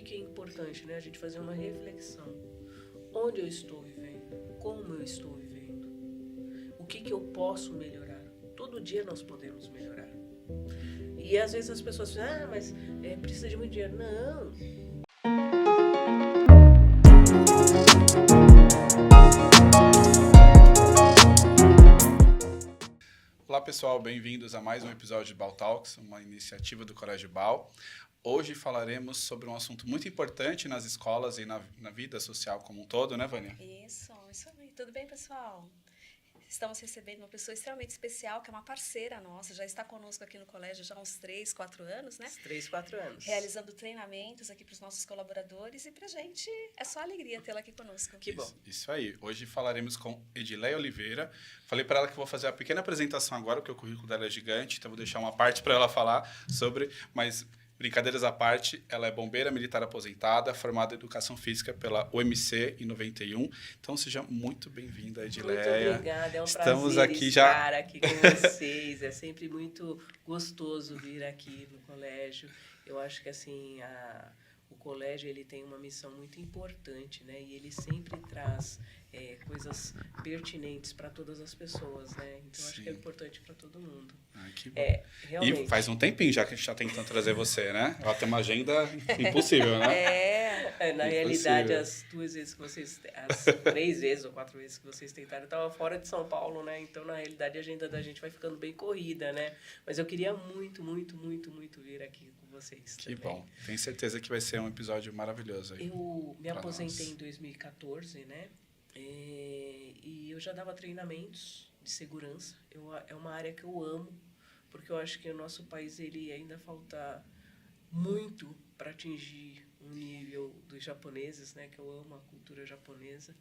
que é importante, né? A gente fazer uma reflexão. Onde eu estou vivendo? Como eu estou vivendo? O que eu posso melhorar? Todo dia nós podemos melhorar. E às vezes as pessoas dizem, mas precisa de muito dinheiro. Não. Olá pessoal, bem-vindos a mais um episódio de Bal Talks, uma iniciativa do Colégio Bal. Hoje falaremos sobre um assunto muito importante nas escolas e na vida social como um todo, né, Vânia? Isso aí. Tudo bem, pessoal? Estamos recebendo uma pessoa extremamente especial, que é uma parceira nossa, já está conosco aqui no colégio já há uns 3, 4 anos, né? 3, 4 anos. Realizando treinamentos aqui para os nossos colaboradores e para a gente é só alegria tê-la aqui conosco. Que bom. Isso aí. Hoje falaremos com Edileia Oliveira. Falei para ela que vou fazer a pequena apresentação agora, porque o currículo dela é gigante, então vou deixar uma parte para ela falar sobre, mas... Brincadeiras à parte, ela é bombeira militar aposentada, formada em Educação Física pela UMC em 91. Então, seja muito bem-vinda, Edileia. Muito obrigada, é um Estamos prazer aqui estar aqui com vocês. É sempre muito gostoso vir aqui no colégio. Eu acho que, assim, o colégio ele tem uma missão muito importante, né? E ele sempre traz coisas pertinentes para todas as pessoas, né? Então, acho que é importante para todo mundo. Que bom. Realmente. E faz um tempinho já que a gente está tentando trazer você, né? Ela tem uma agenda impossível, né? Na realidade, as 3 vezes ou 4 vezes que vocês tentaram, eu estava fora de São Paulo, né? Então, na realidade, a agenda da gente vai ficando bem corrida, né? Mas eu queria muito vir aqui com vocês. Que também. bom. Tenho certeza que vai ser um episódio maravilhoso aí. Eu me aposentei em 2014, né? E eu já dava treinamentos de segurança. É uma área que eu amo, porque eu acho que o nosso país ele ainda falta muito para atingir um nível dos japoneses, né? Que eu amo a cultura japonesa.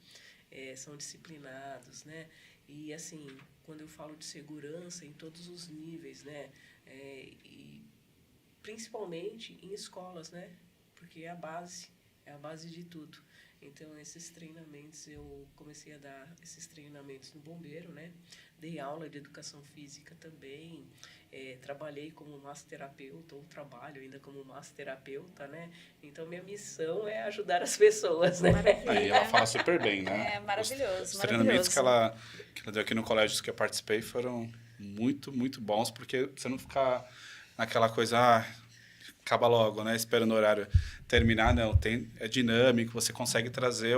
São disciplinados, né? E, assim, quando eu falo de segurança, em todos os níveis, né? E principalmente em escolas, né? Porque é a base de tudo. Então, esses treinamentos, eu comecei a dar esses treinamentos no Bombeiro, né? Dei aula de educação física também, trabalhei como massoterapeuta, ou trabalho ainda como massoterapeuta, né? Então, minha missão é ajudar as pessoas, né? Aí ela fala super bem, né? É maravilhoso, Os treinamentos que ela deu aqui no colégio que eu participei foram muito, muito bons, porque você não fica naquela coisa... acaba logo, né? Esperando o horário terminar, não. É dinâmico, você consegue trazer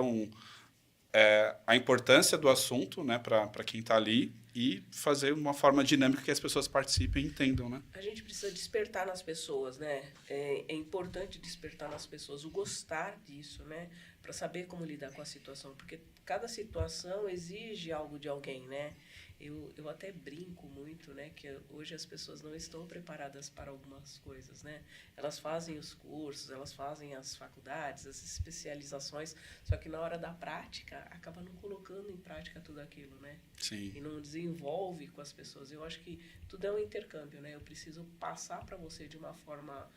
a importância do assunto, né, para quem está ali e fazer uma forma dinâmica que as pessoas participem e entendam, né? A gente precisa despertar nas pessoas, né? É importante despertar nas pessoas o gostar disso, né? Para saber como lidar com a situação, porque cada situação exige algo de alguém, né? Eu até brinco muito, né, que hoje as pessoas não estão preparadas para algumas coisas, né? Elas fazem os cursos, elas fazem as faculdades, as especializações, só que na hora da prática, acaba não colocando em prática tudo aquilo, né? Sim. E não desenvolve com as pessoas. Eu acho que tudo é um intercâmbio, né? Eu preciso passar para você de uma forma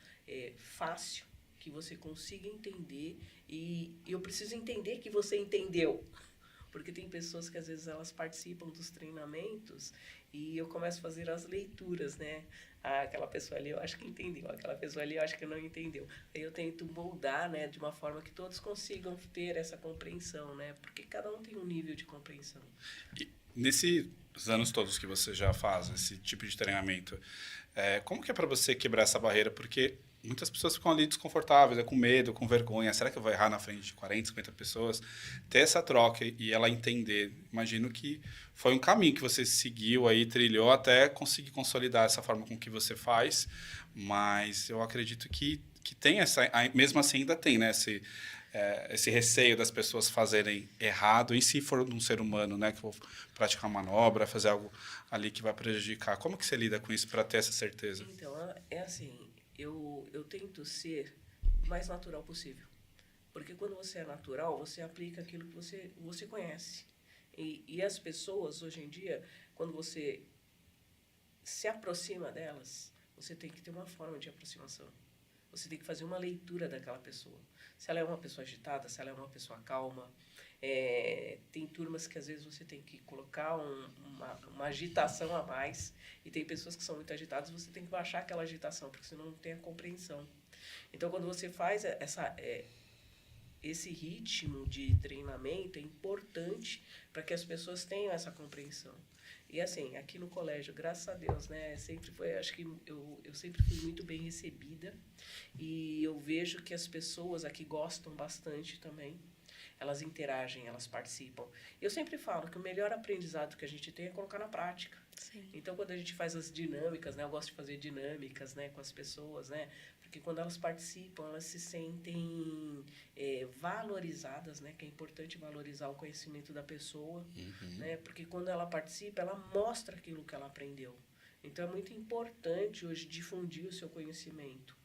fácil, que você consiga entender, e eu preciso entender que você entendeu. Porque tem pessoas que, às vezes, elas participam dos treinamentos e eu começo a fazer as leituras, né? Aquela pessoa ali eu acho que entendeu, aquela pessoa ali eu acho que não entendeu. Aí eu tento moldar, né, de uma forma que todos consigam ter essa compreensão, né? Porque cada um tem um nível de compreensão. E nesses anos todos que você já faz esse tipo de treinamento, como que é para você quebrar essa barreira? Porque... muitas pessoas ficam ali desconfortáveis, com medo, com vergonha. Será que eu vou errar na frente de 40, 50 pessoas? Ter essa troca e ela entender. Imagino que foi um caminho que você seguiu aí, trilhou até conseguir consolidar essa forma com que você faz. Mas eu acredito que tem essa... mesmo assim ainda tem, né? Esse receio das pessoas fazerem errado. E se for um ser humano, né? Que eu vou praticar uma manobra, fazer algo ali que vai prejudicar. Como que você lida com isso para ter essa certeza? Então, é assim... Eu tento ser o mais natural possível. Porque quando você é natural, você aplica aquilo que você conhece. E as pessoas, hoje em dia, quando você se aproxima delas, você tem que ter uma forma de aproximação. Você tem que fazer uma leitura daquela pessoa. Se ela é uma pessoa agitada, se ela é uma pessoa calma. Tem turmas que, às vezes, você tem que colocar uma agitação a mais. E tem pessoas que são muito agitadas, você tem que baixar aquela agitação, porque senão não tem a compreensão. Então, quando você faz esse ritmo de treinamento, é importante para que as pessoas tenham essa compreensão. E assim, aqui no colégio, graças a Deus, né, sempre foi, acho que eu sempre fui muito bem recebida, e eu vejo que as pessoas aqui gostam bastante também. Elas interagem, elas participam. Eu sempre falo que o melhor aprendizado que a gente tem é colocar na prática. Sim. Então, quando a gente faz as dinâmicas, né, eu gosto de fazer dinâmicas, né, com as pessoas, né, porque quando elas participam, elas se sentem valorizadas, né, que é importante valorizar o conhecimento da pessoa, né, porque quando ela participa, ela mostra aquilo que ela aprendeu. Então, é muito importante hoje difundir o seu conhecimento.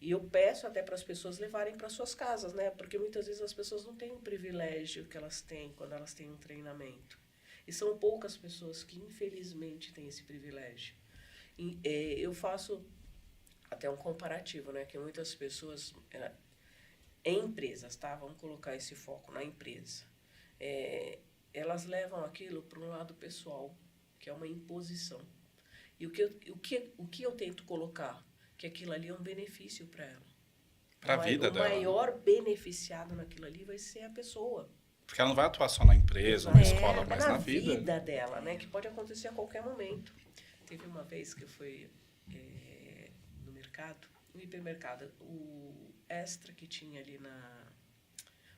E eu peço até para as pessoas levarem para suas casas, né, porque muitas vezes as pessoas não têm o privilégio que elas têm quando elas têm um treinamento. E são poucas pessoas que, infelizmente, têm esse privilégio. E, eu faço até um comparativo, né? Que muitas pessoas, em empresas, tá? Vamos colocar esse foco na empresa. Elas levam aquilo para um lado pessoal, que é uma imposição. E o que eu tento colocar? Que aquilo ali é um benefício para ela. Para a vida dela. O maior beneficiado naquilo ali vai ser a pessoa. Porque ela não vai atuar só na empresa, ou na escola, mas na vida. vida dela, né? Que pode acontecer a qualquer momento. Teve uma vez que eu fui no mercado, no hipermercado, o Extra que tinha ali na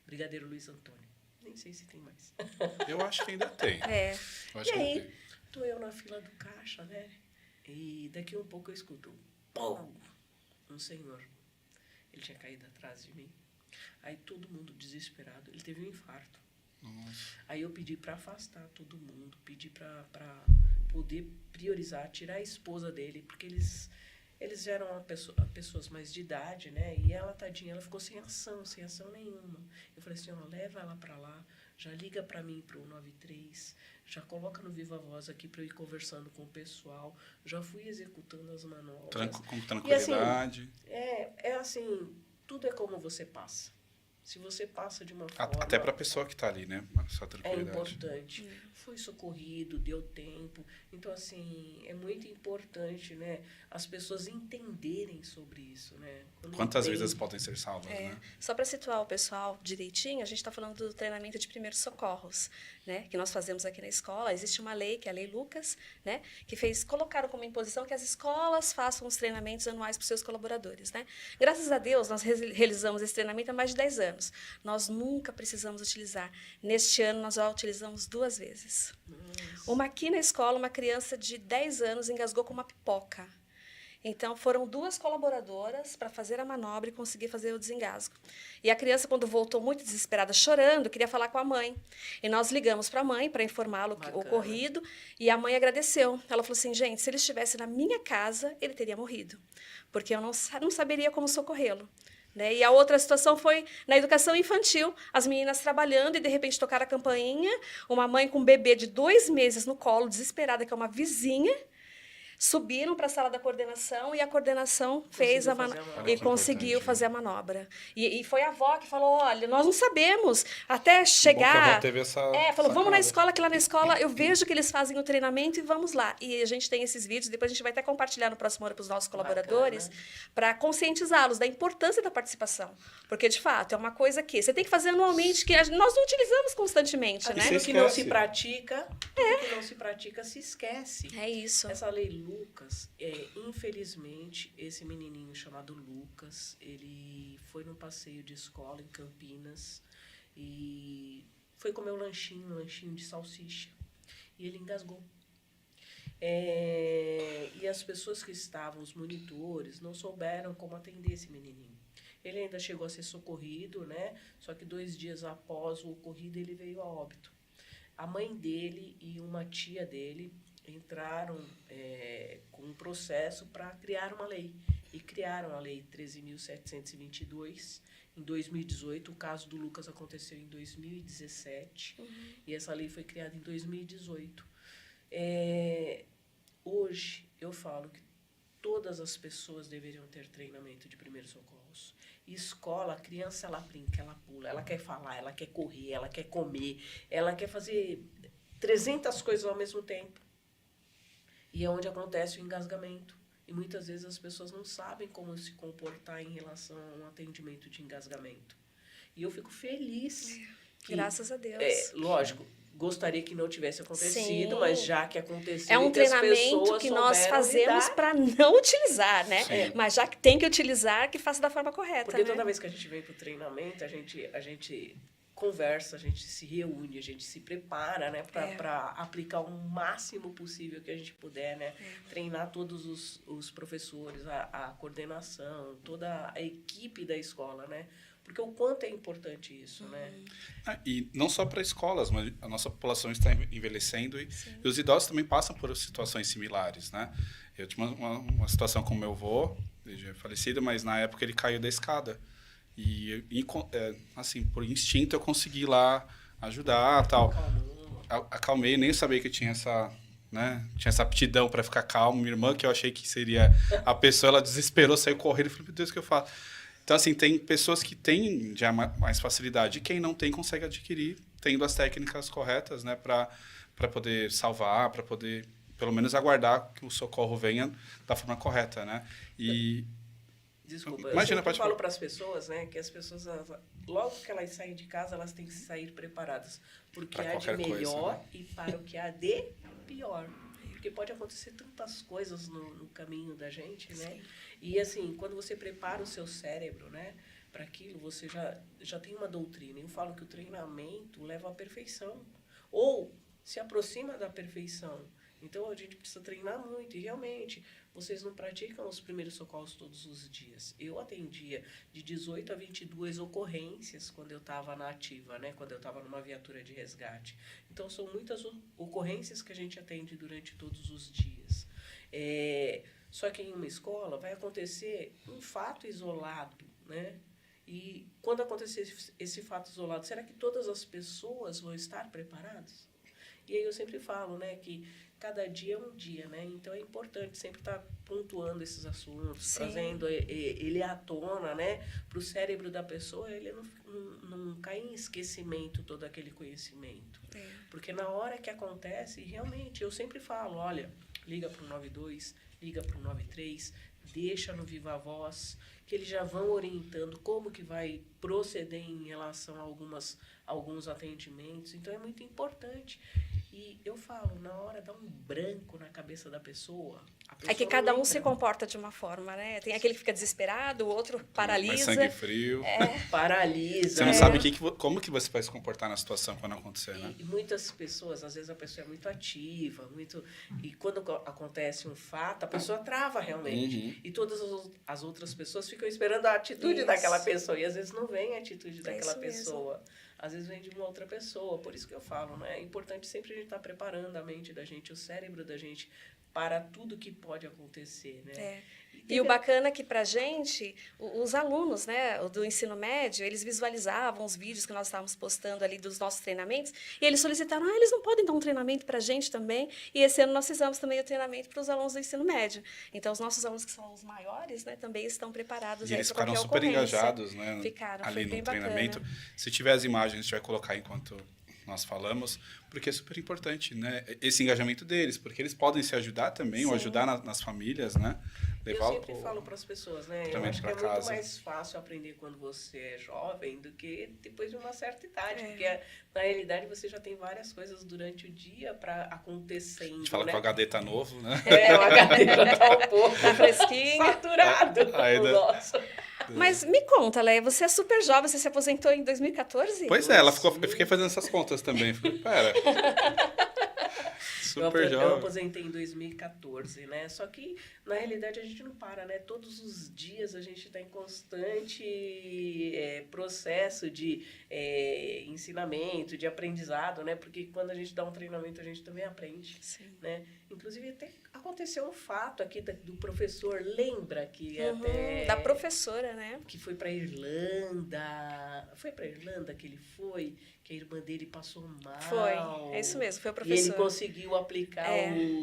Brigadeiro Luiz Antônio. Nem sei se tem mais. Eu acho que ainda tem. Eu acho E que aí, tem. tô eu na fila do caixa, né? E daqui um pouco eu escuto, pum! Um senhor. Ele tinha caído atrás de mim. Aí todo mundo desesperado. Ele teve um infarto. Nossa. Aí eu pedi para afastar todo mundo, pedi para poder priorizar, tirar a esposa dele, porque eles já eram pessoas mais de idade, né? E ela, tadinha, ela ficou sem ação nenhuma. Eu falei assim, ó, leva ela para lá, já liga para mim para o 93, já coloca no Viva Voz aqui para eu ir conversando com o pessoal, já fui executando as manobras. Com tranquilidade. E assim, tudo é como você passa. Se você passa de uma forma... Até para a pessoa que está ali, né? Só É tranquilidade. importante. Foi socorrido, deu tempo. Então, assim, é muito importante, né, as pessoas entenderem sobre isso, né? Quantas vidas podem ser salvas, né? Só para situar o pessoal direitinho, a gente está falando do treinamento de primeiros socorros, né? Que nós fazemos aqui na escola. Existe uma lei, que é a Lei Lucas, né? Que colocaram como imposição que as escolas façam os treinamentos anuais para os seus colaboradores, né? Graças a Deus, nós realizamos esse treinamento há mais de 10 anos. Nós nunca precisamos utilizar. Neste ano, nós já utilizamos 2 vezes. Nossa. Uma aqui na escola, uma criança de 10 anos engasgou com uma pipoca. Então, foram 2 colaboradoras para fazer a manobra e conseguir fazer o desengasgo. E a criança, quando voltou muito desesperada, chorando, queria falar com a mãe. E nós ligamos para a mãe para informá-lo o ocorrido, e a mãe agradeceu. Ela falou assim, gente, se ele estivesse na minha casa, ele teria morrido, porque eu não saberia como socorrê-lo. Né? E a outra situação foi na educação infantil, as meninas trabalhando e, de repente, tocaram a campainha, uma mãe com um bebê de 2 meses no colo, desesperada, que é uma vizinha, subiram para a sala da coordenação e a coordenação fez a manobra e conseguiu fazer a manobra. E foi a avó que falou, olha, nós não sabemos até chegar... Bom que a avó teve essa falou, vamos na sacada. escola, que lá na escola eu vejo que eles fazem o treinamento e vamos lá. E a gente tem esses vídeos, depois a gente vai até compartilhar no próximo ano para os nossos colaboradores, para conscientizá-los da importância da participação. Porque, de fato, é uma coisa que você tem que fazer anualmente, que nós não utilizamos constantemente, né? Aquilo que não se pratica, tudo que não se pratica se esquece. É isso. Essa lei Lucas, infelizmente, esse menininho chamado Lucas, ele foi num passeio de escola em Campinas e foi comer um lanchinho de salsicha, e ele engasgou. E as pessoas que estavam, os monitores, não souberam como atender esse menininho. Ele ainda chegou a ser socorrido, né? Só que 2 dias após o ocorrido, ele veio a óbito. A mãe dele e uma tia dele entraram com um processo para criar uma lei. E criaram a Lei 13.722 em 2018. O caso do Lucas aconteceu em 2017. E essa lei foi criada em 2018. Hoje, eu falo que todas as pessoas deveriam ter treinamento de primeiros socorros. Escola, a criança, ela brinca, ela pula, ela quer falar, ela quer correr, ela quer comer, ela quer fazer 300 coisas ao mesmo tempo. E é onde acontece o engasgamento. E muitas vezes as pessoas não sabem como se comportar em relação a um atendimento de engasgamento. E eu fico feliz. Graças a Deus. Lógico, gostaria que não tivesse acontecido, Sim. mas já que aconteceu, É um que as treinamento pessoas que nós souberam fazemos lidar. para não utilizar, né? Sim. Mas já que tem que utilizar, que faça da forma correta, Porque né? toda vez que a gente vem para o treinamento, a gente conversa, a gente se reúne, a gente se prepara, né, para aplicar o máximo possível que a gente puder, né? Treinar todos os professores, a coordenação, toda a equipe da escola, né? Porque o quanto é importante isso, né? E não só para escolas, mas a nossa população está envelhecendo e os idosos também passam por situações similares, né? Eu tinha uma situação com meu avô, ele já é falecido, mas na época ele caiu da escada. E assim, por instinto eu consegui ir lá ajudar, tal. Acalmei, nem sabia que tinha essa aptidão para ficar calmo. Minha irmã, que eu achei que seria a pessoa, ela desesperou, saiu correndo, falei, meu Deus, o que eu faço? Então, assim, tem pessoas que têm já mais facilidade, e quem não tem consegue adquirir, tendo as técnicas corretas, né, para poder salvar, para poder, pelo menos, aguardar que o socorro venha da forma correta, né? E... Desculpa, Imagina, eu pode falo falar. para as pessoas, né, que as pessoas, logo que elas saem de casa, elas têm que sair preparadas porque Pra há de qualquer coisa, melhor, né? e para o que há de pior. Porque pode acontecer tantas coisas no caminho da gente, né? E assim, quando você prepara o seu cérebro, né, para aquilo, você já tem uma doutrina. Eu falo que o treinamento leva à perfeição ou se aproxima da perfeição. Então, a gente precisa treinar muito. E, realmente, vocês não praticam os primeiros socorros todos os dias. Eu atendia de 18 a 22 ocorrências quando eu estava na ativa, né? Quando eu estava numa viatura de resgate. Então, são muitas ocorrências que a gente atende durante todos os dias. Só que em uma escola vai acontecer um fato isolado, né? E quando acontecer esse fato isolado, será que todas as pessoas vão estar preparadas? E aí eu sempre falo, né, que cada dia é um dia, né? Então é importante sempre estar pontuando esses assuntos, Sim. trazendo ele à tona, né? Para o cérebro da pessoa, ele não cair em esquecimento todo aquele conhecimento. Porque na hora que acontece, realmente, eu sempre falo, olha, liga para o 92, liga para o 93, deixa no Viva Voz, que eles já vão orientando como que vai proceder em relação a alguns atendimentos. Então, é muito importante. E eu falo, na hora dá um branco na cabeça da pessoa. É que cada um se comporta de uma forma, né? Tem aquele que fica desesperado, o outro Mais paralisa. sangue frio. Paralisa. Você não sabe como que você vai se comportar na situação quando acontecer, né? E muitas pessoas, às vezes a pessoa é muito ativa, e quando acontece um fato, a pessoa trava realmente. E todas as outras pessoas ficam esperando a atitude daquela pessoa. E às vezes não vem a atitude daquela pessoa. Às vezes vem de uma outra pessoa. Por isso que eu falo, né? É importante sempre a gente estar preparando a mente da gente, o cérebro da gente, para tudo que pode acontecer, né? E o bacana é que, para a gente, os alunos, né, do ensino médio, eles visualizavam os vídeos que nós estávamos postando ali dos nossos treinamentos e eles solicitaram, eles não podem dar um treinamento para a gente também? E esse ano nós fizemos também o treinamento para os alunos do ensino médio. Então, os nossos alunos que são os maiores, né, também estão preparados. E eles ficaram super engajados, né, Ficaram, ali foi no bem treinamento. bacana. Se tiver as imagens, a gente vai colocar enquanto nós falamos, porque é super importante, né, esse engajamento deles, porque eles podem se ajudar também, ou ajudar nas famílias, né? Eu sempre falo para as pessoas, né? Eu acho que é muito mais fácil aprender quando você é jovem do que depois de uma certa idade, porque na realidade você já tem várias coisas durante o dia para acontecendo. A gente fala que o HD tá novo, né? O HD já tá um pouco fresquinho, saturado. Nossa. Mas me conta, Leia, você é super jovem, você se aposentou em 2014? Pois é, eu fiquei fazendo essas contas também. Falei, pera. Super jovem. Eu aposentei em 2014, né? Só que, na realidade, a gente não para, né? Todos os dias a gente está em constante processo de ensinamento, de aprendizado, né? Porque quando a gente dá um treinamento, a gente também aprende, né? Inclusive, até aconteceu um fato aqui do professor, lembra que até... Da professora, né? Que foi para Irlanda. Foi para Irlanda que ele foi, que a irmã dele passou mal. Foi, é isso mesmo, foi o professor. E ele conseguiu aplicar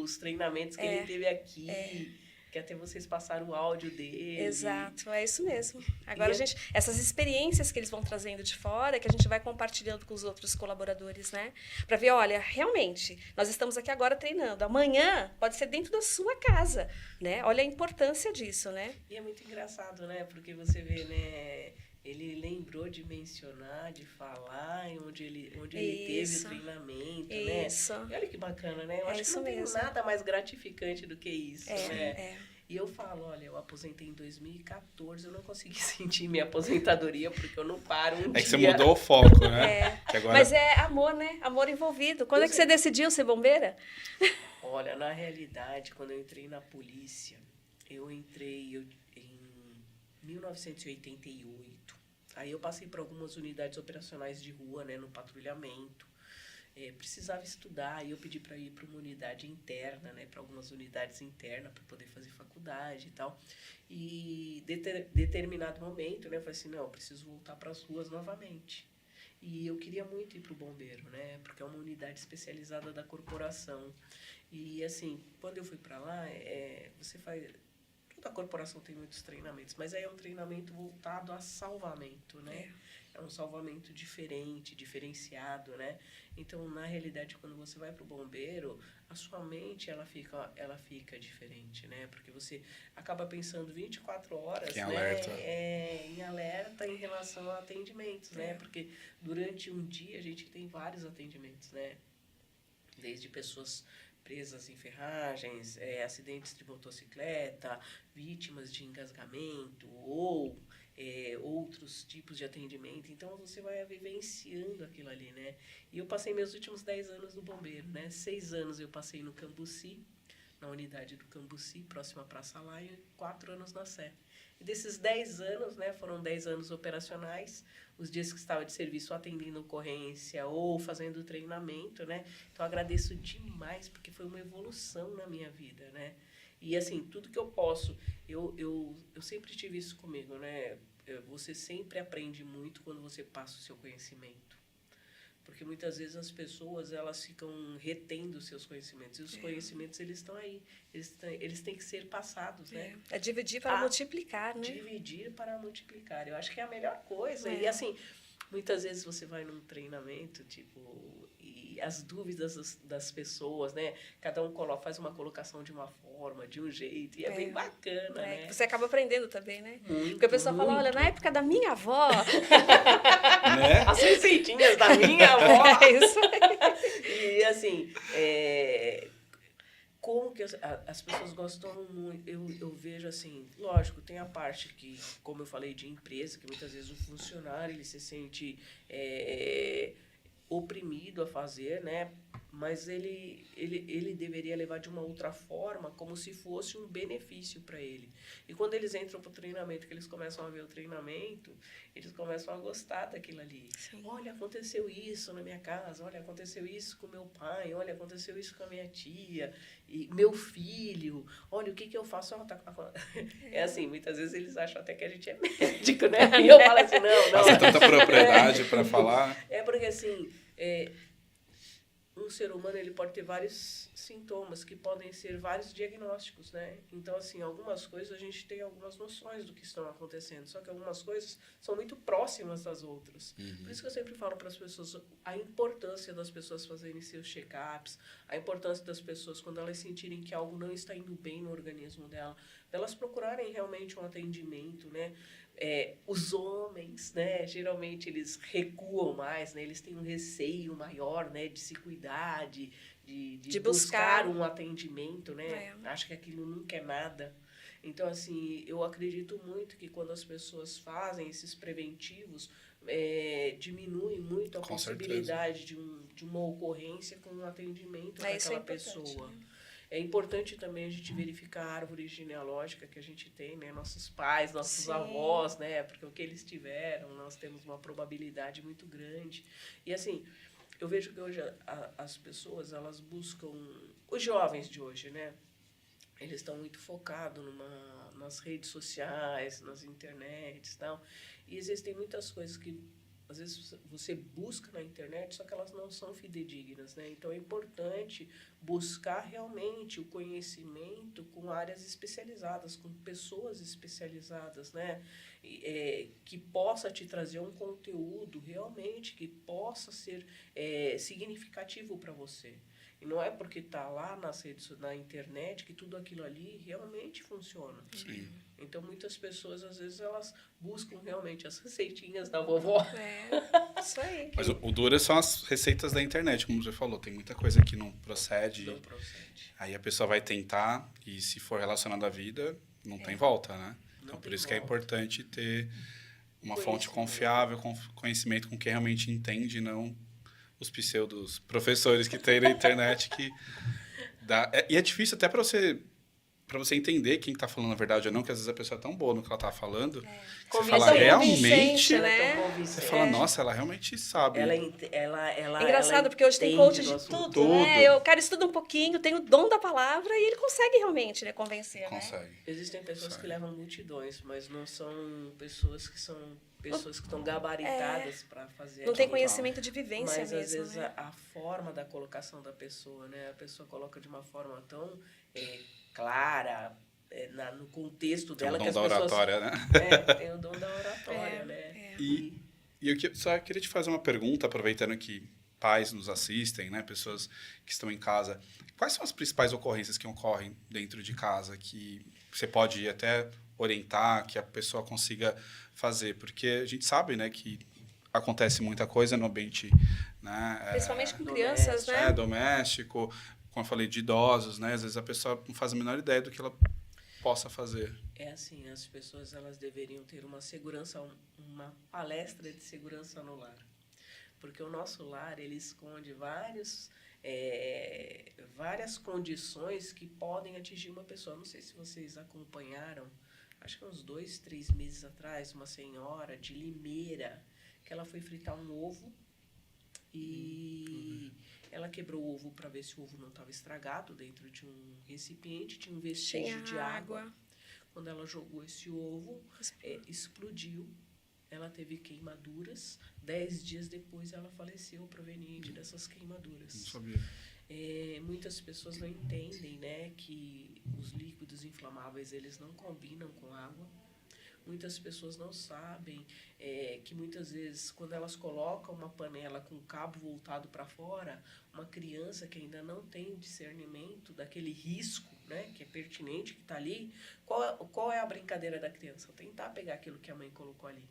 os treinamentos que ele teve aqui. que até vocês passaram o áudio dele. Exato, é isso mesmo. Agora, essas experiências que eles vão trazendo de fora, que a gente vai compartilhando com os outros colaboradores, né? Para ver, olha, realmente, nós estamos aqui agora treinando. Amanhã pode ser dentro da sua casa, né? Olha a importância disso, né? E é muito engraçado, né? Porque você vê, né? Ele lembrou de mencionar, de falar onde ele teve o treinamento, né? Isso. E olha que bacana, né? Eu acho que não tem nada mais gratificante do que isso, né? E eu falo, olha, eu aposentei em 2014, eu não consegui sentir minha aposentadoria porque eu não paro um dia. É que você mudou o foco, né? Que agora... Mas é amor, né? Amor envolvido. Quando é que você decidiu ser bombeira? Olha, na realidade, quando eu entrei na polícia, eu entrei em 1988. Aí eu passei por algumas unidades operacionais de rua, né, no patrulhamento. Precisava estudar, aí eu pedi para ir para uma unidade interna, né, para algumas unidades internas, para poder fazer faculdade e tal. E determinado momento, né, eu falei assim, não, eu preciso voltar para as ruas novamente. E eu queria muito ir para o bombeiro, né, porque é uma unidade especializada da corporação. E assim, quando eu fui para lá, você faz... A corporação tem muitos treinamentos, mas aí é um treinamento voltado a salvamento, né? É um salvamento diferente, diferenciado, né? Então, na realidade, quando você vai para o bombeiro, a sua mente ela fica diferente, né? Porque você acaba pensando 24 horas, em né? Alerta. Em alerta em relação a atendimentos, né? Porque durante um dia a gente tem vários atendimentos, né? Desde pessoas presas em ferragens, acidentes de motocicleta, vítimas de engasgamento ou outros tipos de atendimento. Então, você vai vivenciando aquilo ali, né? E eu passei meus últimos 10 anos no bombeiro, né? 6 anos eu passei no Cambuci, na unidade do Cambuci, próxima à Praça Laia, e 4 anos na Sé. E desses 10 anos, né, foram 10 anos operacionais, os dias que estava de serviço atendendo ocorrência ou fazendo treinamento, né? Então, agradeço demais, porque foi uma evolução na minha vida, né? E, assim, tudo que eu posso, eu sempre tive isso comigo, né? Você sempre aprende muito quando você passa o seu conhecimento. Porque muitas vezes as pessoas elas ficam retendo os seus conhecimentos. E os conhecimentos, eles estão aí. Eles têm que ser passados, né? É dividir para multiplicar, né? Dividir para multiplicar. Eu acho que é a melhor coisa. E, assim, muitas vezes você vai num treinamento, tipo... E as dúvidas das pessoas, né? Cada um faz uma colocação de uma forma, de um jeito. E é bem bacana, né? Você acaba aprendendo também, né? Muito, porque a pessoa fala, olha, na época da minha avó... né? As receitinhas da minha avó. É isso aí. E, assim, como que as pessoas gostam muito, eu vejo assim, lógico, tem a parte que, como eu falei, de empresa, que muitas vezes o funcionário ele se sente oprimido a fazer, né? Mas ele deveria levar de uma outra forma, como se fosse um benefício para ele. E quando eles entram para o treinamento, que eles começam a ver o treinamento, eles começam a gostar daquilo ali. Sim. Olha, aconteceu isso na minha casa, olha, aconteceu isso com meu pai, olha, aconteceu isso com a minha tia, e meu filho, olha, o que eu faço? É assim, muitas vezes eles acham até que a gente é médico, né? E eu falo assim, não. Passa tanta propriedade para falar. É porque, assim... um ser humano ele pode ter vários sintomas que podem ser vários diagnósticos, né? Então, assim, algumas coisas a gente tem algumas noções do que estão acontecendo, só que algumas coisas são muito próximas das outras. Por isso que eu sempre falo para as pessoas a importância das pessoas fazerem seus check-ups, a importância das pessoas, quando elas sentirem que algo não está indo bem no organismo dela, delas procurarem realmente um atendimento, né? Os homens, né, geralmente eles recuam mais, né, eles têm um receio maior, né, de se cuidar, de buscar um atendimento, né, acho que aquilo nunca é nada. Então, assim, eu acredito muito que quando as pessoas fazem esses preventivos, diminui muito a possibilidade de uma ocorrência com um atendimento daquela pessoa. Né? É importante também a gente verificar a árvore genealógica que a gente tem, né? Nossos pais, nossos avós, né? Porque o que eles tiveram, nós temos uma probabilidade muito grande. E, assim, eu vejo que hoje as pessoas, elas buscam... Os jovens de hoje, né? Eles estão muito focados nas redes sociais, nas internets e tal. E existem muitas coisas que às vezes você busca na internet, só que elas não são fidedignas, né? Então é importante buscar realmente o conhecimento com áreas especializadas, com pessoas especializadas, né? Que possa te trazer um conteúdo realmente que possa ser significativo para você. E não é porque está lá na internet que tudo aquilo ali realmente funciona. Sim. Então, muitas pessoas, às vezes, elas buscam realmente as receitinhas da vovó. Isso aí. Mas o duro são as receitas da internet, como você falou. Tem muita coisa que não procede. Não procede. Aí a pessoa vai tentar e se for relacionado à vida, não tem volta, né? Então, por isso que é importante ter uma fonte confiável, com conhecimento com quem realmente entende, não os pseudos professores que tem na internet que dá... E é difícil até para você entender quem está falando a verdade ou não, que às vezes a pessoa é tão boa no que ela está falando, você fala realmente... né? Você fala, nossa, ela realmente sabe. Ela É engraçado, porque hoje tem coach de tudo, né? O cara estuda um pouquinho, tem o dom da palavra e ele consegue realmente, né, convencer, Consegue. né? Existem pessoas que levam multidões, mas não são pessoas que estão gabaritadas para fazer Não tem aquilo. conhecimento de vivência Mas, mesmo, às vezes, né? a forma da colocação da pessoa, né? A pessoa coloca de uma forma tão clara, no contexto Tem dela, o dom que as da pessoas... oratória, né? Tem o dom da oratória, né? E eu só queria te fazer uma pergunta, aproveitando que pais nos assistem, né? Pessoas que estão em casa. Quais são as principais ocorrências que ocorrem dentro de casa que você pode até orientar, que a pessoa consiga fazer? Porque a gente sabe, né, que acontece muita coisa no ambiente, né? Principalmente com crianças, né? Doméstico, como eu falei, de idosos, né? Às vezes a pessoa não faz a menor ideia do que ela possa fazer. É assim, as pessoas elas deveriam ter uma segurança, uma palestra de segurança no lar. Porque o nosso lar, ele esconde várias condições que podem atingir uma pessoa. Não sei se vocês acompanharam, acho que uns 2, 3 meses atrás, uma senhora de Limeira, que ela foi fritar um ovo e ela quebrou o ovo para ver se o ovo não estava estragado dentro de um recipiente, tinha um vestígio de água. Quando ela jogou esse ovo, explodiu. Ela teve queimaduras. 10 dias depois, ela faleceu proveniente dessas queimaduras. Não sabia. Muitas pessoas não entendem, né, que os líquidos inflamáveis eles não combinam com água. Muitas pessoas não sabem que muitas vezes, quando elas colocam uma panela com o cabo voltado para fora, uma criança que ainda não tem discernimento daquele risco, né, que é pertinente, que está ali, qual é a brincadeira da criança? Tentar pegar aquilo que a mãe colocou ali.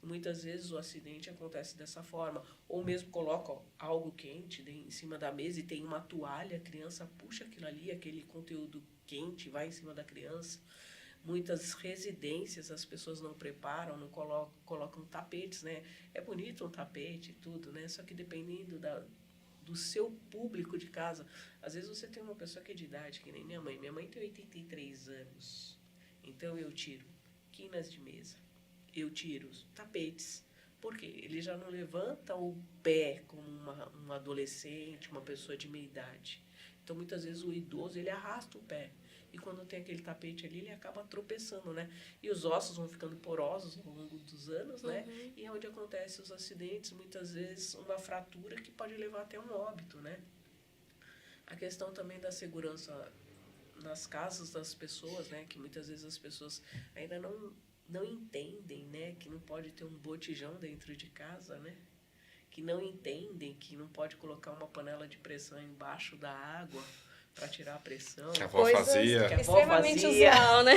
E muitas vezes o acidente acontece dessa forma. Ou mesmo coloca algo quente em cima da mesa e tem uma toalha, a criança puxa aquilo ali, aquele conteúdo quente vai em cima da criança. Muitas residências as pessoas não preparam, não colocam tapetes, né? É bonito um tapete e tudo, né? Só que dependendo do seu público de casa, às vezes você tem uma pessoa que é de idade, que nem minha mãe. Minha mãe tem 83 anos, então eu tiro quinas de mesa, eu tiro tapetes. Por quê? Ele já não levanta o pé como um adolescente, uma pessoa de meia idade. Então, muitas vezes, o idoso, ele arrasta o pé. E quando tem aquele tapete ali, ele acaba tropeçando, né? E os ossos vão ficando porosos ao longo dos anos, né? E é onde acontecem os acidentes, muitas vezes uma fratura que pode levar até um óbito, né? A questão também da segurança nas casas das pessoas, né? Que muitas vezes as pessoas ainda não entendem, né? Que não pode ter um botijão dentro de casa, né? Que não entendem que não pode colocar uma panela de pressão embaixo da água para tirar a pressão. Que a avó fazia. Que a avó extremamente fazia. usual, né?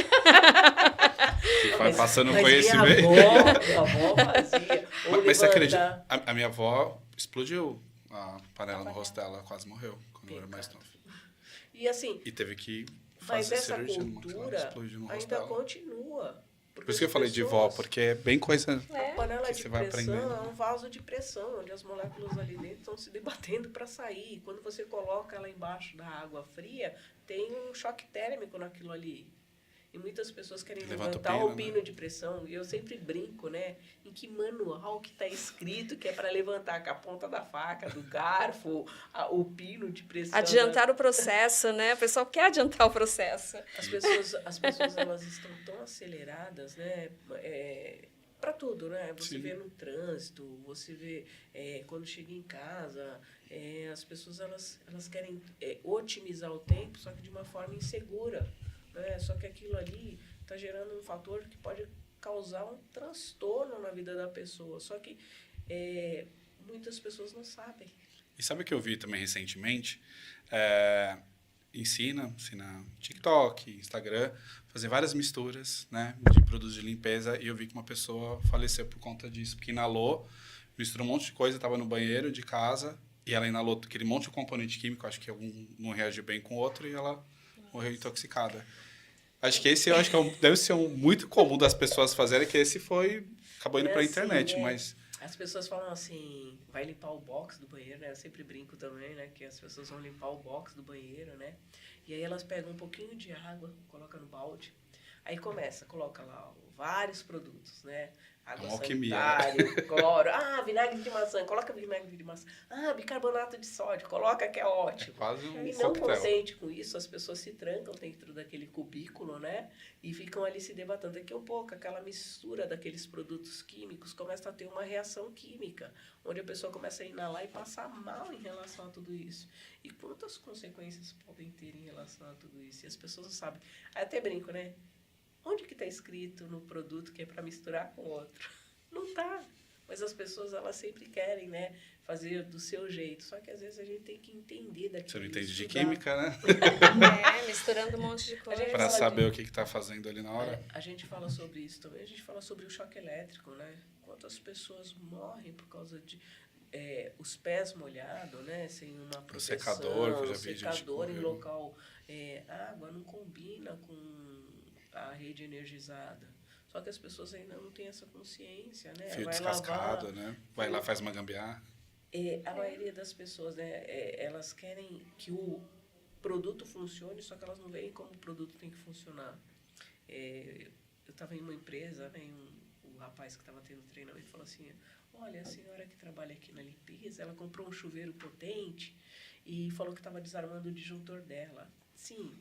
Que vai passando Mas conhecimento. Minha avó fazia. Mas você acredita? A minha avó explodiu a panela no rosto dela, quase morreu quando eu era mais novo. E assim, E teve que mas fazer essa cirurgia, cultura explodiu no rosto ainda dela. continua. Por isso que eu falei de vó, porque é bem coisa... A panela que de você vai pressão aprendendo, é né? um vaso de pressão, onde as moléculas ali dentro estão se debatendo para sair. Quando você coloca ela embaixo da água fria, tem um choque térmico naquilo ali. E muitas pessoas querem Levanta levantar o né? pino de pressão. E eu sempre brinco, né? Em que manual que está escrito que é para levantar com a ponta da faca, do garfo, o pino de pressão. Adiantar o processo, né? O pessoal quer adiantar o processo. As pessoas elas estão tão aceleradas, né? para tudo, né? Você Sim. vê no trânsito, você vê quando chega em casa, as pessoas elas querem otimizar o tempo, só que de uma forma insegura, né? Só que aquilo ali está gerando um fator que pode causar um transtorno na vida da pessoa. Só que muitas pessoas não sabem. E sabe o que eu vi também recentemente? Ensina TikTok, Instagram, fazer várias misturas, né, de produtos de limpeza, e eu vi que uma pessoa faleceu por conta disso, porque inalou, misturou um monte de coisa, estava no banheiro de casa, e ela inalou aquele monte de componente químico, acho que um não reagiu bem com o outro, e ela morreu intoxicada. Acho que esse deve ser muito comum das pessoas fazerem, que esse acabou indo para a internet, mas... As pessoas falam assim, vai limpar o box do banheiro, né? Eu sempre brinco também, né? Que as pessoas vão limpar o box do banheiro, né? E aí elas pegam um pouquinho de água, colocam no balde. Aí coloca lá vários produtos, né? Água sanitária, cloro. Vinagre de maçã, coloca vinagre de maçã. Bicarbonato de sódio, coloca que é ótimo. Quase um E não coquetel. contente com isso, as pessoas se trancam dentro daquele cubículo, né? E ficam ali se debatendo. Daqui a um pouco, aquela mistura daqueles produtos químicos começa a ter uma reação química, onde a pessoa começa a inalar e passar mal em relação a tudo isso. E quantas consequências podem ter em relação a tudo isso? E as pessoas não sabem. Aí até brinco, né? Onde que está escrito no produto que é para misturar com outro? Não está. Mas as pessoas, elas sempre querem, né, fazer do seu jeito. Só que às vezes a gente tem que entender daquilo. Você não entende de química, né? Misturando um monte de coisa. Para saber o que está fazendo ali na hora. A gente fala sobre isso também. A gente fala sobre o choque elétrico, né? Quantas pessoas morrem por causa de os pés molhados, né? Sem uma proteção. O secador, que eu já vi secador gente em local. A água não combina com a rede energizada. Só que as pessoas ainda não têm essa consciência, né? Fio descascado, né? Vai lá, faz uma gambiarra. A maioria das pessoas, né? Elas querem que o produto funcione, só que elas não veem como o produto tem que funcionar. Eu estava em uma empresa, né? O rapaz que estava tendo treinamento falou assim, olha, a senhora que trabalha aqui na limpeza, ela comprou um chuveiro potente e falou que estava desarmando o disjuntor dela. Sim,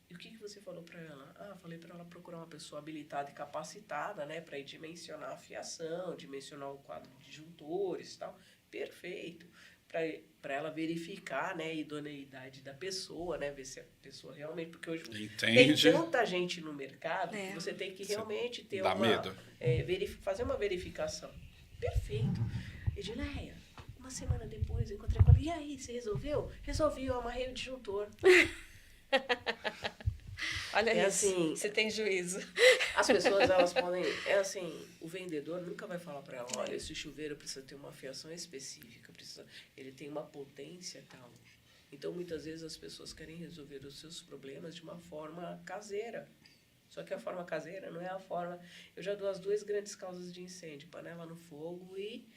e o que você falou para ela? Falei para ela procurar uma pessoa habilitada e capacitada, né, para ir dimensionar a fiação, dimensionar o quadro de disjuntores e tal. Perfeito. Para ela verificar, né, a idoneidade da pessoa, né, ver se a pessoa realmente... Porque hoje tem tanta gente no mercado que você tem que realmente ter fazer uma verificação. Perfeito. Edileia, uma semana depois eu encontrei com ela. E aí, você resolveu? Resolvi, eu amarrei o disjuntor. Olha isso, você tem juízo. As pessoas, elas podem... o vendedor nunca vai falar para ela, olha, esse chuveiro precisa ter uma fiação específica, ele tem uma potência tal. Então, muitas vezes, as pessoas querem resolver os seus problemas de uma forma caseira. Só que a forma caseira não é a forma... Eu já dou as duas grandes causas de incêndio, panela no fogo e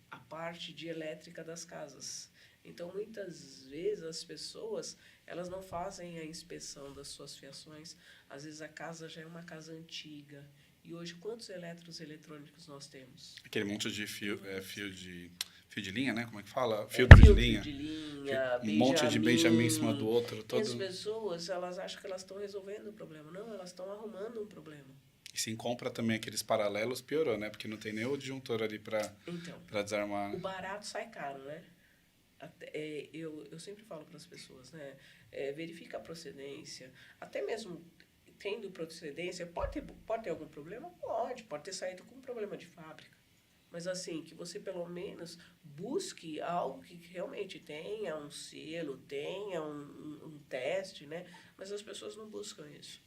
a parte de elétrica das casas. Então, muitas vezes, as pessoas, elas não fazem a inspeção das suas fiações. Às vezes, a casa já é uma casa antiga. E hoje, quantos eletrônicos nós temos? Aquele monte de fio de linha, né? Como é que fala? Filtro de linha. Um monte de Benjamin em cima do outro. E as pessoas, elas acham que elas estão resolvendo o problema. Não, elas estão arrumando um problema. E se compra também aqueles paralelos, piorou, né? Porque não tem nem o disjuntor ali para desarmar. O barato sai caro, né? Eu sempre falo para as pessoas, né? Verifica a procedência. Até mesmo tendo procedência, pode ter algum problema? Pode ter saído com um problema de fábrica. Mas assim, que você pelo menos busque algo que realmente tenha um selo, tenha um teste, né? Mas as pessoas não buscam isso.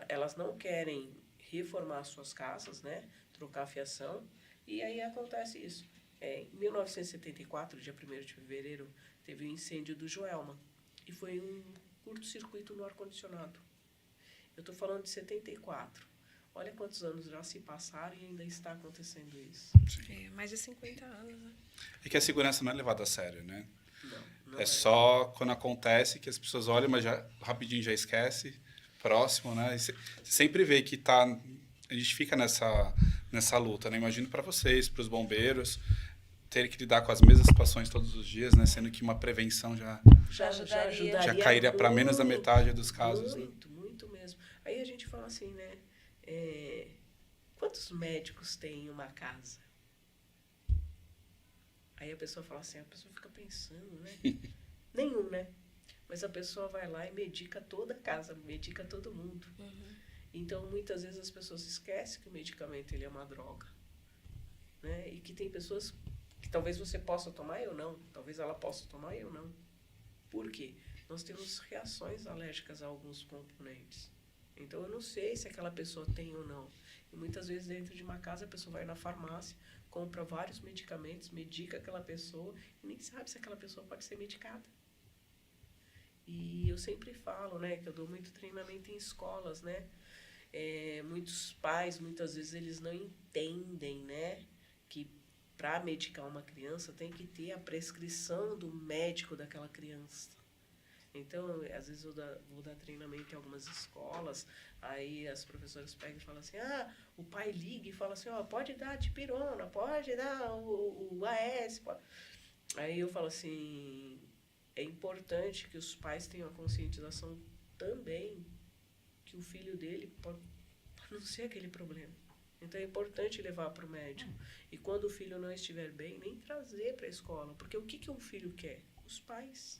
Elas não querem reformar suas casas, né? Trocar a fiação, e aí acontece isso. Em 1974, dia 1º de fevereiro, teve o incêndio do Joelma. E foi um curto-circuito no ar-condicionado. Eu estou falando de 74. Olha quantos anos já se passaram e ainda está acontecendo isso. Mais de 50 anos, né? E que a segurança não é levada a sério, né? Não é só quando acontece que as pessoas olham, mas rapidinho já esquece. Próximo, né? E você sempre vê que a gente fica nessa luta, né? Imagino para vocês, para os bombeiros, terem que lidar com as mesmas situações todos os dias, né? Sendo que uma prevenção já ajudaria. Já cairia para menos da metade dos casos. Muito mesmo. Aí a gente fala assim, né? quantos médicos tem em uma casa? Aí a pessoa fala assim, a pessoa fica pensando, né? Nenhum, né? Mas a pessoa vai lá e medica toda a casa, medica todo mundo. Então, muitas vezes as pessoas esquecem que o medicamento ele é uma droga. Né? E que tem pessoas que talvez você possa tomar e eu não. Talvez ela possa tomar e eu não. Por quê? Nós temos reações alérgicas a alguns componentes. Então, eu não sei se aquela pessoa tem ou não. E muitas vezes, dentro de uma casa, a pessoa vai na farmácia, compra vários medicamentos, medica aquela pessoa e nem sabe se aquela pessoa pode ser medicada. E eu sempre falo, né, que eu dou muito treinamento em escolas, né? Muitos pais, muitas vezes, eles não entendem, né, que para medicar uma criança tem que ter a prescrição do médico daquela criança. Então, às vezes eu vou dar treinamento em algumas escolas, aí as professoras pegam e falam assim, o pai liga e fala assim, pode dar dipirona, pode dar o AS. Pode. Aí eu falo assim, é importante que os pais tenham a conscientização também que o filho dele pode não ser aquele problema. Então é importante levar para o médico. E quando o filho não estiver bem, nem trazer para a escola. Porque o que um filho quer? Os pais.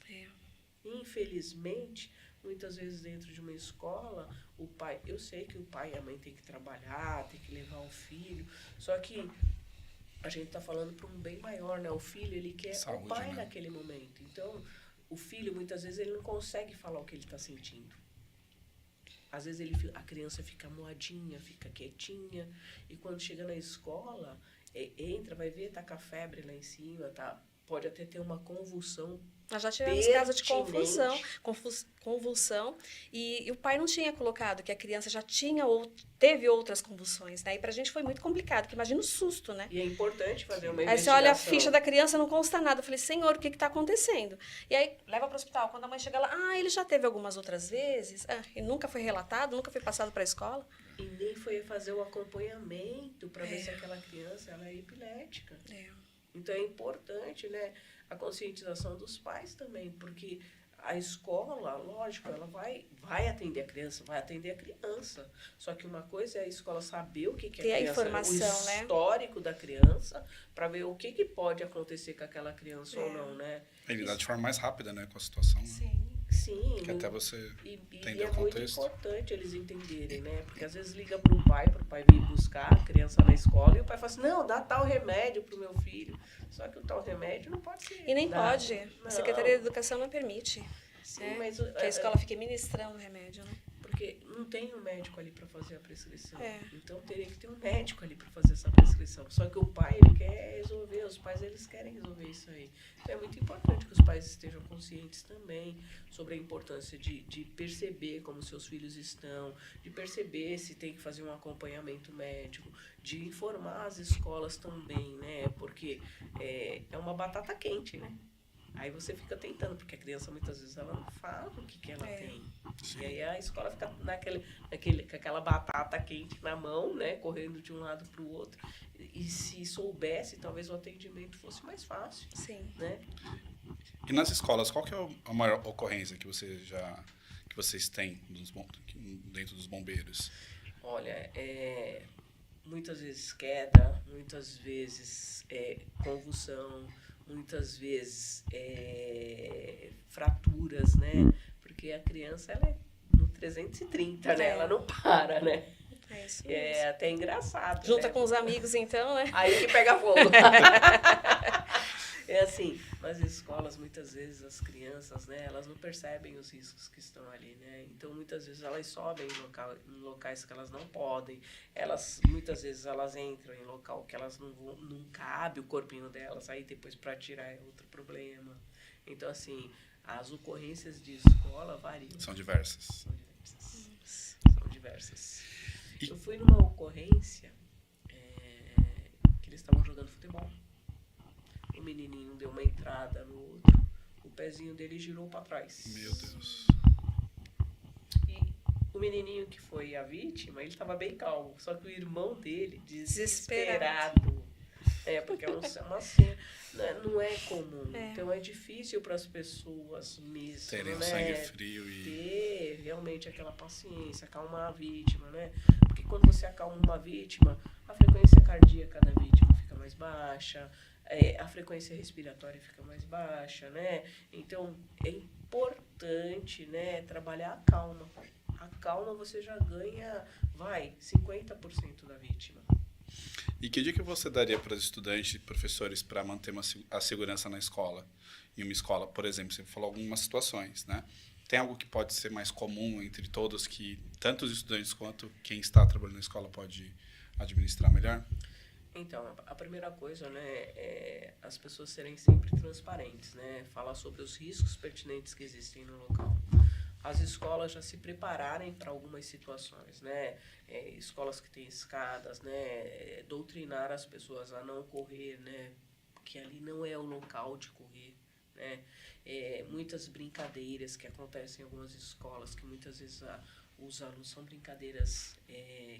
Infelizmente, muitas vezes dentro de uma escola, o pai... Eu sei que o pai e a mãe têm que trabalhar, tem que levar o filho. Só que a gente está falando para um bem maior, né? O filho, ele quer saúde, o pai, né? Naquele momento. Então, o filho, muitas vezes, ele não consegue falar o que ele está sentindo. Às vezes a criança fica moadinha, fica quietinha, e quando chega na escola, entra, vai ver, tá com a febre lá em cima, pode até ter uma convulsão. Nós já tivemos casos de convulsão e o pai não tinha colocado que a criança já tinha ou teve outras convulsões, né? E pra gente foi muito complicado, porque imagina o susto, né? E é importante fazer uma investigação. Aí você olha a ficha da criança, não consta nada. Eu falei, Senhor, o que está acontecendo? E aí leva para o hospital. Quando a mãe chega lá, ele já teve algumas outras vezes, e nunca foi relatado, nunca foi passado para a escola. E nem foi fazer o acompanhamento para ver se aquela criança ela é epilética. Então é importante, né, a conscientização dos pais também, porque a escola, lógico, ela vai atender a criança, Só que uma coisa é a escola saber o que é a criança, o histórico da criança, para ver o que pode acontecer com aquela criança ou não, né? E lidar de forma mais rápida, né, com a situação. Né? Sim. Que até você entender o contexto. É muito importante eles entenderem, né? Porque às vezes liga pro pai vir buscar a criança na escola e o pai fala assim, não, dá tal remédio pro meu filho. Só que o tal remédio não pode ser. E nem pode. Não. A Secretaria de Educação não permite. Sim, mas que a escola fique ministrando o remédio, né? Porque não tem um médico ali para fazer a prescrição. Então teria que ter um médico ali para fazer essa prescrição. Só que o pai, ele quer resolver, os pais, eles querem resolver isso aí. Então é muito importante que os pais estejam conscientes também sobre a importância de perceber como seus filhos estão, de perceber se tem que fazer um acompanhamento médico, de informar as escolas também, né? Porque é uma batata quente, né? Aí você fica tentando, porque a criança muitas vezes ela não fala o que ela tem. Sim. E aí a escola fica com aquela batata quente na mão, né, correndo de um lado para o outro. E se soubesse, talvez o atendimento fosse mais fácil. Sim. Né? E nas escolas, qual que é a maior ocorrência que vocês têm dentro dos bombeiros? Olha, muitas vezes queda, muitas vezes convulsão, muitas vezes fraturas, né? Porque a criança, ela é no 330, né? Ela não para, né? É isso mesmo. É até engraçado. Junta, né? Com os amigos, então, né? Aí que pega fogo. É assim, nas escolas, muitas vezes, as crianças, né? Elas não percebem os riscos que estão ali, né? Então, muitas vezes, elas sobem em locais que elas não podem. Muitas vezes, elas entram em local que elas não cabe o corpinho delas. Aí, depois, para tirar, é outro problema. Então, assim, as ocorrências de escola variam. São diversas. São diversas. Eu fui numa ocorrência que eles estavam jogando futebol. O menininho deu uma entrada no outro, o pezinho dele girou para trás. Meu Deus. E o menininho que foi a vítima, ele estava bem calmo, só que o irmão dele, desesperado. Porque é uma cena, não é comum. Então é difícil para as pessoas mesmo, terem né? sangue frio e ter realmente aquela paciência, acalmar a vítima, né? Porque quando você acalma uma vítima, a frequência cardíaca da vítima fica mais baixa, a frequência respiratória fica mais baixa, né? Então, é importante, né, trabalhar a calma. A calma você já ganha, 50% da vítima. E que dica você daria para os estudantes e professores para manter a segurança na escola? Em uma escola, por exemplo, você falou algumas situações, né? Tem algo que pode ser mais comum entre todos, que tanto os estudantes quanto quem está trabalhando na escola pode administrar melhor? Então, a primeira coisa, né, é as pessoas serem sempre transparentes, né? Falar sobre os riscos pertinentes que existem no local. As escolas já se prepararem para algumas situações, né? Escolas que têm escadas, né? Doutrinar as pessoas a não correr, né? Que ali não é o local de correr, né? Muitas brincadeiras que acontecem em algumas escolas, que muitas vezes os alunos são brincadeiras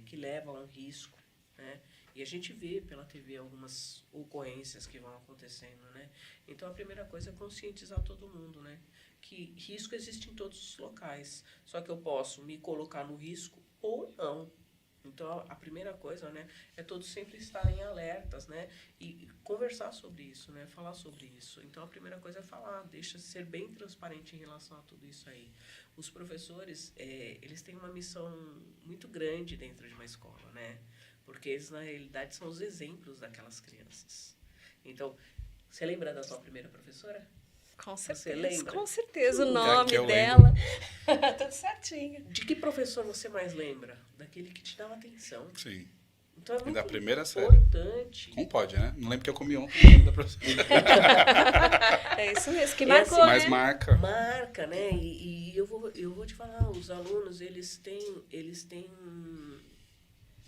que levam a um risco, né? E a gente vê pela TV algumas ocorrências que vão acontecendo, né? Então, a primeira coisa é conscientizar todo mundo, né? Que risco existe em todos os locais. Só que eu posso me colocar no risco ou não. Então, a primeira coisa, né, é todos sempre estarem alertas, né? E conversar sobre isso, né? Falar sobre isso. Então, a primeira coisa é falar, deixa ser bem transparente em relação a tudo isso aí. Os professores, eles têm uma missão muito grande dentro de uma escola, né? Porque eles, na realidade, são os exemplos daquelas crianças. Então, você lembra da sua primeira professora? Com certeza, Você lembra? com certeza, o Já nome que eu dela. Tudo certinho. De que professor você mais lembra? Daquele que te dava atenção. Sim. Então é E muito da primeira série. importante. Como pode, né? Não lembro que eu comi ontem da professora. É isso mesmo, que É marcou, assim, Mas né? marca. Marca, né? E eu vou te falar, os alunos, eles têm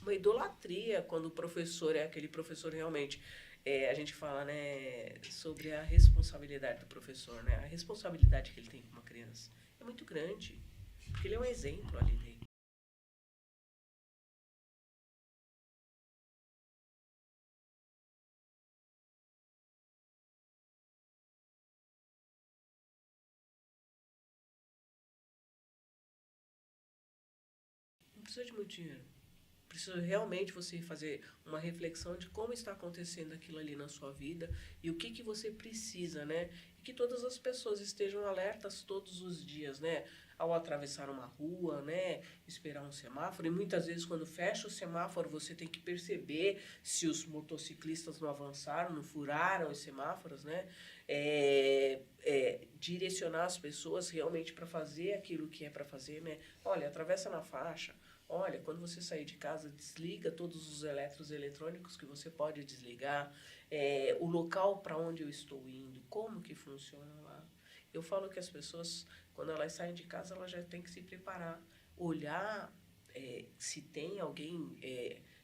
uma idolatria quando o professor é aquele professor realmente. A gente fala, né, sobre a responsabilidade do professor, né? A responsabilidade que ele tem com uma criança é muito grande, porque ele é um exemplo ali dentro. Não precisa de muito dinheiro. Precisa realmente você fazer uma reflexão de como está acontecendo aquilo ali na sua vida e o que você precisa, né? E que todas as pessoas estejam alertas todos os dias, né? Ao atravessar uma rua, né? Esperar um semáforo. E muitas vezes, quando fecha o semáforo, você tem que perceber se os motociclistas não avançaram, não furaram os semáforos, né? Direcionar as pessoas realmente para fazer aquilo que é para fazer, né? Olha, atravessa na faixa. Olha, quando você sair de casa, desliga todos os eletrônicos que você pode desligar. O local para onde eu estou indo, como que funciona lá. Eu falo que as pessoas, quando elas saem de casa, elas já têm que se preparar. Olhar se tem alguém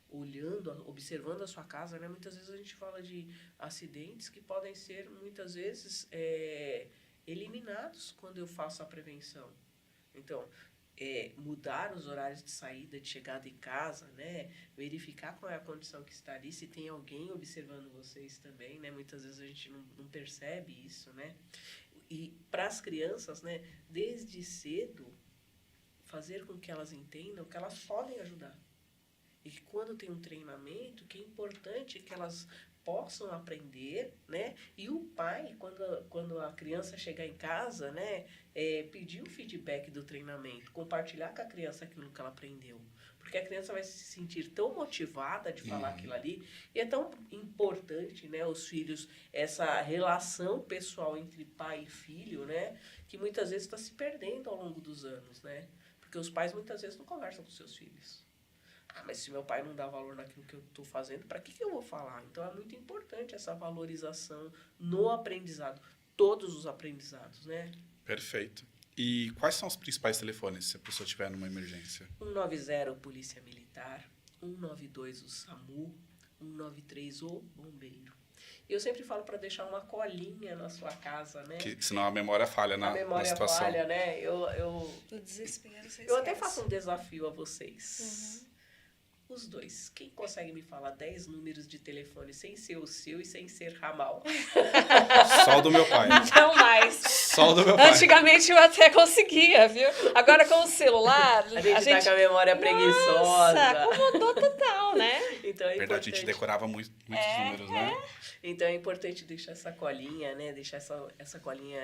olhando, observando a sua casa, né? Muitas vezes a gente fala de acidentes que podem ser, muitas vezes, eliminados quando eu faço a prevenção. Então, mudar os horários de saída, de chegada em casa, né? Verificar qual é a condição que está ali, se tem alguém observando vocês também, né? Muitas vezes a gente não percebe isso, né? E para as crianças, né? Desde cedo, fazer com que elas entendam que elas podem ajudar. E que quando tem um treinamento, que é importante que elas possam aprender, né? E o pai, quando a criança chegar em casa, né? Pedir o feedback do treinamento, compartilhar com a criança aquilo que ela aprendeu. Porque a criança vai se sentir tão motivada de falar aquilo ali. E é tão importante, né? Os filhos, essa relação pessoal entre pai e filho, né? Que muitas vezes está se perdendo ao longo dos anos, né? Porque os pais muitas vezes não conversam com seus filhos. Mas se meu pai não dá valor naquilo que eu estou fazendo, para que eu vou falar? Então, é muito importante essa valorização no aprendizado. Todos os aprendizados, né? Perfeito. E quais são os principais telefones se a pessoa tiver numa emergência? 190, Polícia Militar. 192, o SAMU. 193, o Bombeiro. Eu sempre falo para deixar uma colinha na sua casa, né? Que, senão a memória falha na situação. Falha, né? No desespero, você eu até esquece. faço um desafio a vocês. Os dois. Quem consegue me falar 10 números de telefone sem ser o seu e sem ser ramal? Só o do meu pai. Não mais. Só o do meu pai. Antigamente eu até conseguia, viu? Agora com o celular, A gente tá com a memória preguiçosa. Nossa, acomodou total, né? Então é Verdade, a importante. gente decorava muitos números, né? Então é importante deixar essa colinha, né? Deixar essa colinha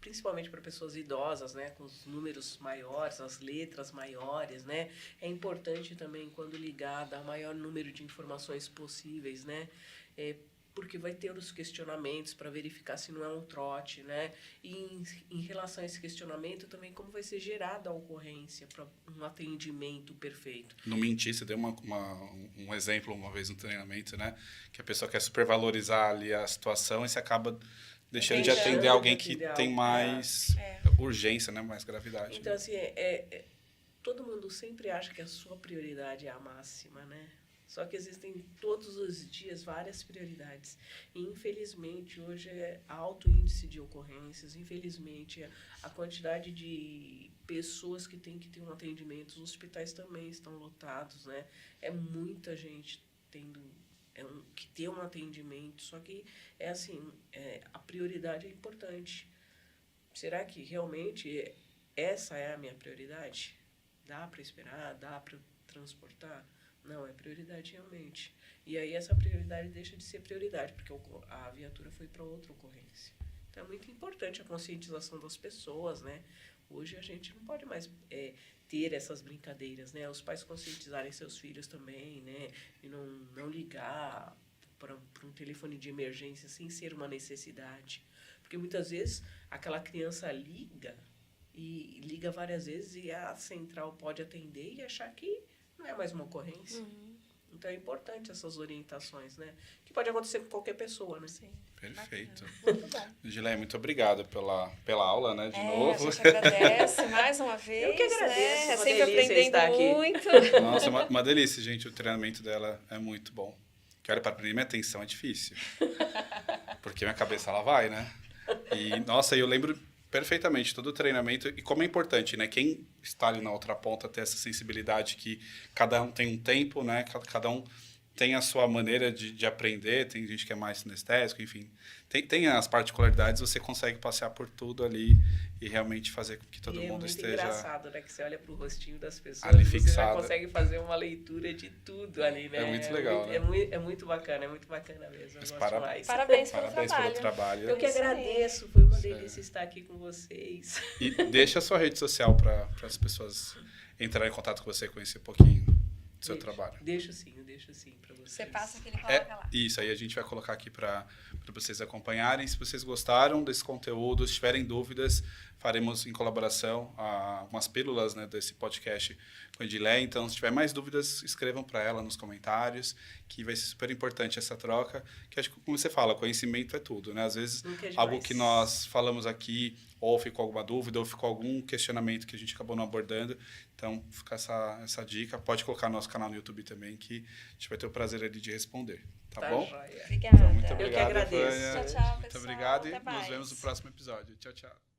principalmente para pessoas idosas, né, com os números maiores, as letras maiores, né? É importante também, quando ligar, dar o maior número de informações possíveis, né? Porque vai ter os questionamentos para verificar se não é um trote, né? E em relação a esse questionamento, também como vai ser gerada a ocorrência para um atendimento perfeito. No mentir, você deu um exemplo uma vez no treinamento, né? Que a pessoa quer supervalorizar ali a situação e você acaba deixando de atender alguém que tem mais urgência, né? Mais gravidade. Então, assim, todo mundo sempre acha que a sua prioridade é a máxima, né? Só que existem todos os dias várias prioridades. E, infelizmente, hoje é alto índice de ocorrências. Infelizmente, a quantidade de pessoas que tem que ter um atendimento, os hospitais também estão lotados, né? É muita gente tendo que ter um atendimento. Só que, a prioridade é importante. Será que realmente essa é a minha prioridade? Dá para esperar? Dá para transportar? Não, é prioridade realmente. E aí essa prioridade deixa de ser prioridade, porque a viatura foi para outra ocorrência. Então é muito importante a conscientização das pessoas, né? Hoje a gente não pode mais ter essas brincadeiras, né? Os pais conscientizarem seus filhos também, né? E não ligar para um telefone de emergência sem ser uma necessidade. Porque muitas vezes aquela criança liga várias vezes e a central pode atender e achar que não é mais uma ocorrência. Uhum. Então é importante essas orientações, né? Que pode acontecer com qualquer pessoa, né? Sim. Perfeito. Muito bom. Gileia, muito obrigado pela aula, né? De novo. A gente agradece mais uma vez. Eu que agradeço. Né? Uma Sempre delícia estar aprendendo aqui. muito. Nossa, uma delícia, gente. O treinamento dela é muito bom. Que olha, para prender minha atenção é difícil. Porque minha cabeça, ela vai, né? E, nossa, eu lembro perfeitamente todo o treinamento e como é importante, né? Quem está ali na outra ponta ter essa sensibilidade que cada um tem um tempo, né? Cada um tem a sua maneira de aprender, tem gente que é mais sinestésico, enfim. Tem as particularidades, você consegue passear por tudo ali e realmente fazer com que todo mundo esteja... É muito engraçado, né? Que você olha para o rostinho das pessoas ali e você fixado. já consegue fazer uma leitura de tudo ali, né? É muito legal, né? É muito bacana mesmo. Mas eu gosto mais. Parabéns pelo trabalho. Eu que agradeço, foi uma delícia estar aqui com vocês. E deixa a sua rede social para as pessoas entrarem em contato com você, conhecer um pouquinho do seu trabalho. Deixo sim para vocês. Você passa que ele coloca lá. Isso, aí a gente vai colocar aqui para vocês acompanharem. Se vocês gostaram desse conteúdo, se tiverem dúvidas, faremos em colaboração umas pílulas, né, desse podcast com a Edileia. Então, se tiver mais dúvidas, escrevam para ela nos comentários, que vai ser super importante essa troca. Que acho que, como você fala, conhecimento é tudo, né? Às vezes, algo que nós falamos aqui, ou ficou alguma dúvida, ou ficou algum questionamento que a gente acabou não abordando. Então, fica essa dica. Pode colocar no nosso canal no YouTube também, que a gente vai ter o prazer ali de responder. Tá bom? Obrigada. Então, muito obrigado, Eu que agradeço. Vânia. Tchau, Muito pessoal. obrigado Até e mais. nos vemos no próximo episódio. Tchau, tchau.